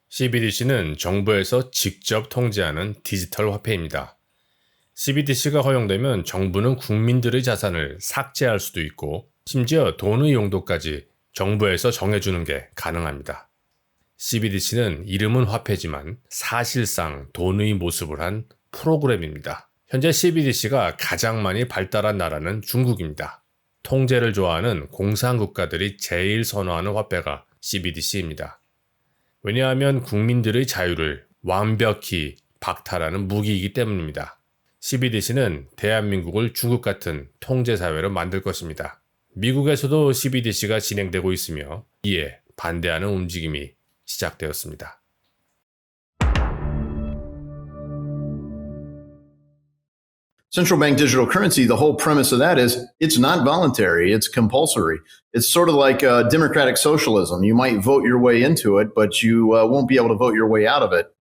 CBDC는 정부에서 직접 통제하는 디지털 화폐입니다. CBDC가 허용되면 정부는 국민들의 자산을 삭제할 수도 있고 심지어 돈의 용도까지 정부에서 정해주는 게 가능합니다. CBDC는 이름은 화폐지만 사실상 돈의 모습을 한 프로그램입니다. 현재 CBDC가 가장 많이 발달한 나라는 중국입니다. 통제를 좋아하는 공산국가들이 제일 선호하는 화폐가 CBDC입니다. 왜냐하면 국민들의 자유를 완벽히 박탈하는 무기이기 때문입니다. CBDC는 대한민국을 중국 같은 통제사회로 만들 것입니다. 미국에서도 CBDC가 진행되고 있으며 이에 반대하는 움직임이 시작되었습니다. Central bank digital currency, the whole premise of that is it's not voluntary, it's compulsory. It's sort of like democratic socialism. You might vote your way into it, but you won't be able to vote your way out of it.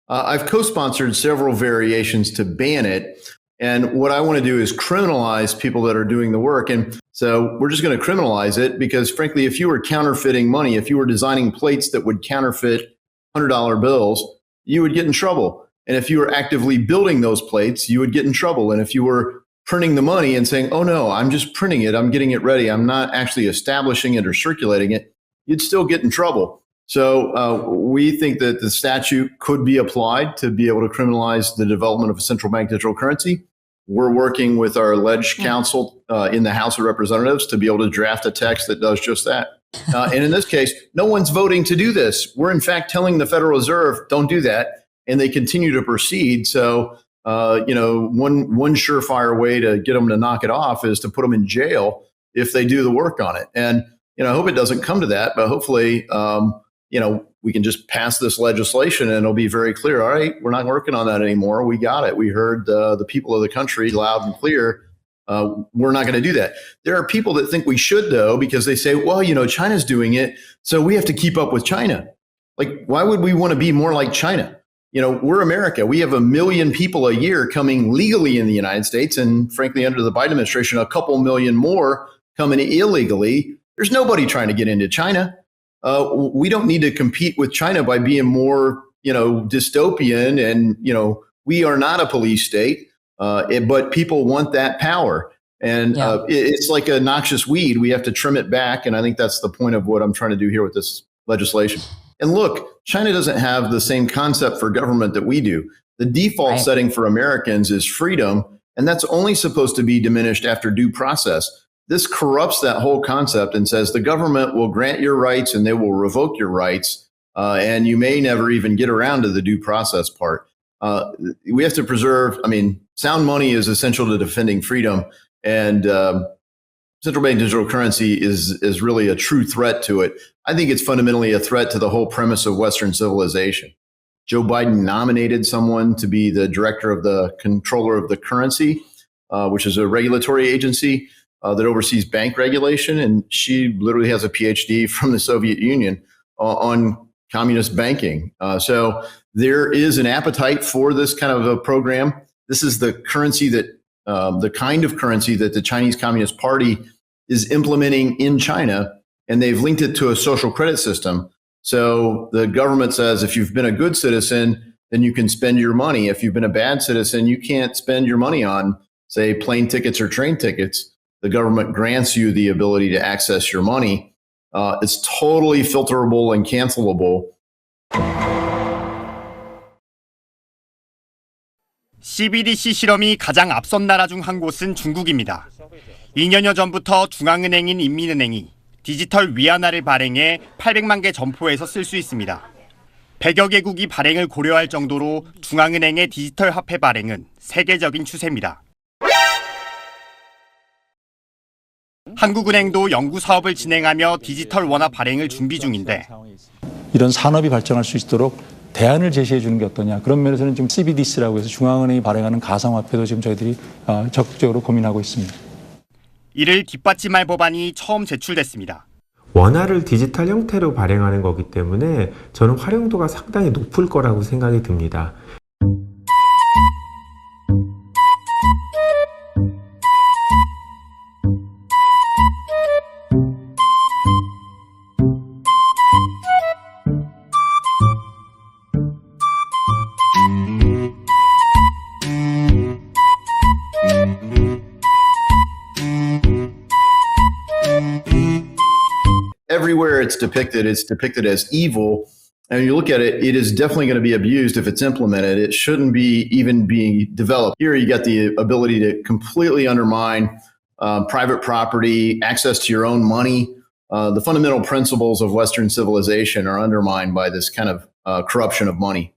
I've co-sponsored several variations to ban it. And what I want to do is criminalize people that are doing the work. And so we're just going to criminalize it because, frankly, if you were counterfeiting money, if you were designing plates that would counterfeit $100 bills, you would get in trouble. And if you were actively building those plates, you would get in trouble. And if you were printing the money and saying, oh, no, I'm just printing it, I'm getting it ready, I'm not actually establishing it or circulating it, you'd still get in trouble. So we think that the statute could be applied to be able to criminalize the development of a central bank digital currency. We're working with our alleged counsel in the House of Representatives to be able to draft a text that does just that. And in this case, no one's voting to do this. We're in fact telling the Federal Reserve, don't do that. And they continue to proceed. So, one surefire way to get them to knock it off is to put them in jail if they do the work on it. And, I hope it doesn't come to that, but hopefully, we can just pass this legislation and it'll be very clear. All right, we're not working on that anymore. We got it. We heard the people of the country loud and clear. We're not going to do that. There are people that think we should, though, because they say, well, China's doing it, so we have to keep up with China. Like, why would we want to be more like China? We're America. We have 1 million people a year coming legally in the United States. And frankly, under the Biden administration, a couple million more coming illegally. There's nobody trying to get into China. We don't need to compete with China by being more, dystopian. And, we are not a police state, but people want that power. And it's like a noxious weed. We have to trim it back. And I think that's the point of what I'm trying to do here with this legislation. And look, China doesn't have the same concept for government that we do. The default setting for Americans is freedom, and that's only supposed to be diminished after due process. This corrupts that whole concept and says the government will grant your rights and they will revoke your rights, and you may never even get around to the due process part. We have to preserve, sound money is essential to defending freedom, and central bank digital currency is really a true threat to it. I think it's fundamentally a threat to the whole premise of Western civilization. Joe Biden nominated someone to be the director of the controller of the currency, which is a regulatory agency that oversees bank regulation. And she literally has a PhD from the Soviet Union on communist banking. So there is an appetite for this kind of a program. This is the currency that the kind of currency that the Chinese Communist Party is implementing in China, and they've linked it to a social credit system. So the government says if you've been a good citizen, then you can spend your money. If you've been a bad citizen, you can't spend your money on, say, plane tickets or train tickets. The government grants you the ability to access your money. It's totally filterable and cancelable. CBDC 실험이 가장 앞선 나라 중 한 곳은 중국입니다. 2년여 전부터 중앙은행인 인민은행이 디지털 위안화를 발행해 800만 개 점포에서 쓸 수 있습니다. 100여 개국이 발행을 고려할 정도로 중앙은행의 디지털 화폐 발행은 세계적인 추세입니다. 한국은행도 연구 사업을 진행하며 디지털 원화 발행을 준비 중인데 이런 산업이 발전할 수 있도록 대안을 제시해 주는 게 어떠냐. 그런 면에서는 지금 CBDC라고 해서 중앙은행이 발행하는 가상화폐도 지금 저희들이 적극적으로 고민하고 있습니다. 이를 뒷받침할 법안이 처음 제출됐습니다. 원화를 디지털 형태로 발행하는 거기 때문에 저는 활용도가 상당히 높을 거라고 생각이 듭니다. everywhere it's depicted as evil. And you look at it, it is definitely going to be abused if it's implemented. It shouldn't be even being developed. Here you got the ability to completely undermine private property, access to your own money. The fundamental principles of Western civilization are undermined by this kind of corruption of money.